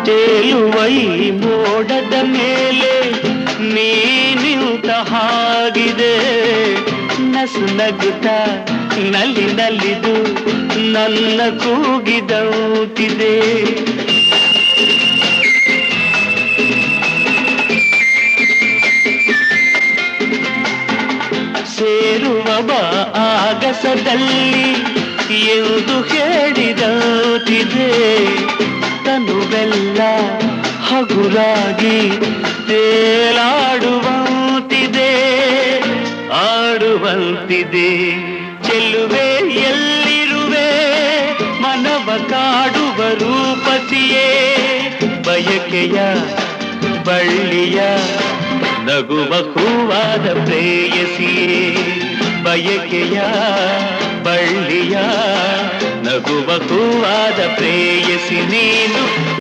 ತೇಲುವೈ ಮೋಡದ ಮೇಲೆ ನೀ ನಿಂತ ಹಾಗಿದೆ, ನಸು ನಗುತ್ತ ನಲ್ಲಿ ನಲಿದು ನನ್ನ ಕೂಗಿದಂತಿದೆ. ಸೇರುವ ಬಾ ಆಗಸದಲ್ಲಿ ಎಂದು ಹೇಳಿದಂತಿದೆ, ತನುವೆಲ್ಲ ಹಗುರಾಗಿ ತೇಲಾಡುವಂತಿದೆ, ಆಡುವಂತಿದೆ. ಚೆಲ್ಲುವೆ ಎಲ್ಲಿರುವೆ ಮನವ ಕಾಡುವ ರೂಪಸಿಯೇ, ಬಯಕೆಯ ಬಳ್ಳಿಯ ನಗುವ ಹೂವಾದ ಪ್ರೇಯಸಿಯೇ, ಬಯಕೆಯ ಬಳ್ಳಿಯ ನಗುವ ಹೂವಾದ ಪ್ರೇಯಸಿ ನೀನು.